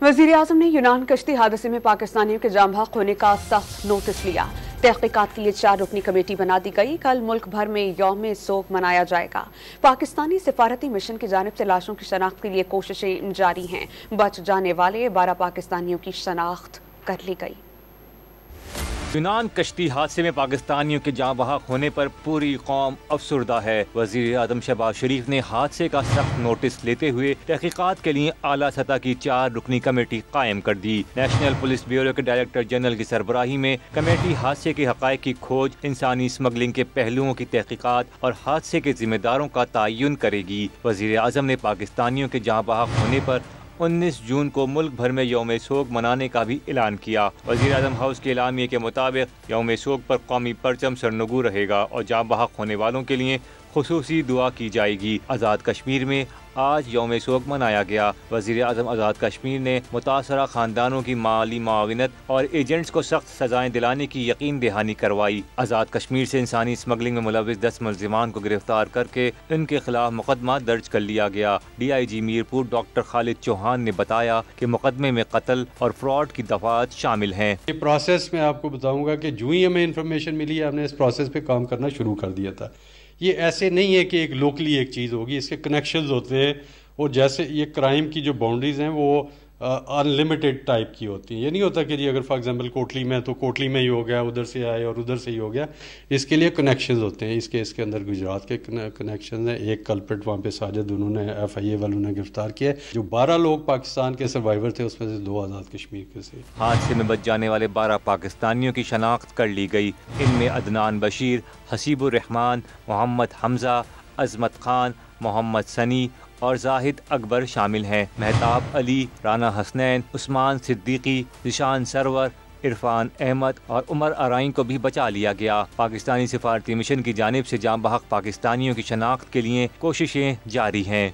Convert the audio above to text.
वज़ीर-ए-आज़म ने यूनान कश्ती हादसे में पाकिस्तानियों के जाँ बहक होने का सख्त नोटिस लिया। तहकीकात के लिए 4 रुकनी कमेटी बना दी गई। कल मुल्क भर में यौम सोग मनाया जाएगा। पाकिस्तानी सिफारती मिशन की जानिब से लाशों की शनाख्त के लिए कोशिशें जारी हैं। बच जाने वाले 12 पाकिस्तानियों की शनाख्त कर ली गई। यूनान कश्ती हादसे में पाकिस्तानियों के जाँ बहक होने पर पूरी कौम अफसुर्दा है। वज़ीर-ए-आज़म शहबाज शरीफ ने हादसे का सख्त नोटिस लेते हुए तहकीकात के लिए आला सतह की 4 रुकनी कमेटी कायम कर दी। नेशनल पुलिस ब्यूरो के डायरेक्टर जनरल की सरबराही में कमेटी हादसे के हक़ाइक़ की खोज, इंसानी स्मगलिंग के पहलुओं की तहकीकात और हादसे के जिम्मेदारों का तयन करेगी। वज़ीर-ए-आज़म ने पाकिस्तानियों के जाँ बहक होने पर 19 जून को मुल्क भर में यौम सोग मनाने का भी ऐलान किया। वज़ीर-ए-आज़म हाउस के एलामिये के मुताबिक यौम सोग पर कौमी परचम सरनगू रहेगा और जाँ बहक होने वालों के लिए खुसूसी दुआ की जाएगी। आज़ाद कश्मीर में आज यौम सोग मनाया गया। वज़ीर-ए-आज़म आज़ाद कश्मीर ने मुतासरा ख़ानदानों की माली मुआविनत और एजेंट्स को सख्त सजाएं दिलाने की यकीन दहानी करवाई। आज़ाद कश्मीर से इंसानी स्मगलिंग में मुलविस 10 मुल्ज़िमान को गिरफ्तार करके इनके खिलाफ मुकदमा दर्ज कर लिया गया। DIG मीरपुर डॉक्टर खालिद चौहान ने बताया कि मुकदमे में कत्ल और फ्रॉड की दफात शामिल हैं। ये प्रोसेस में आपको बताऊंगा कि जो ही हमें इन्फॉर्मेशन मिली है, हमने इस प्रोसेस पे काम करना शुरू कर दिया था। ये ऐसे नहीं है कि एक लोकली एक चीज़ होगी, इसके कनेक्शंस होते हैं। और जैसे ये क्राइम की जो बाउंड्रीज हैं वो अनलिमिटेड टाइप की होती हैं। ये नहीं होता कि जी अगर फॉर एग्जांपल कोटली में तो कोटली में ही हो गया, उधर से आए और उधर से ही हो गया। इसके लिए कनेक्शंस होते हैं। इस केस के अंदर गुजरात के कनेक्शन हैं। एक कल्प्रिट वहाँ पे साजिद, उन्होंने FIA वालों ने गिरफ्तार किया। जो 12 लोग पाकिस्तान के सर्वाइवर थे उसमें से 2 आज़ाद कश्मीर के से। हादसे में बच जाने वाले 12 पाकिस्तानियों की शनाख्त कर ली गई। इनमें अदनान बशीर, हसीबुर रहमान, मोहम्मद हमजा, अजमत खान, मोहम्मद सनी और जाहिद अकबर शामिल हैं। महताब अली, राना हसनैन, उस्मान सिद्दीकी, निशान सरवर, इरफान अहमद और उमर अराइन को भी बचा लिया गया। पाकिस्तानी सिफारती मिशन की जानिब से जाँ बहक पाकिस्तानियों की शनाख्त के लिए कोशिशें जारी हैं।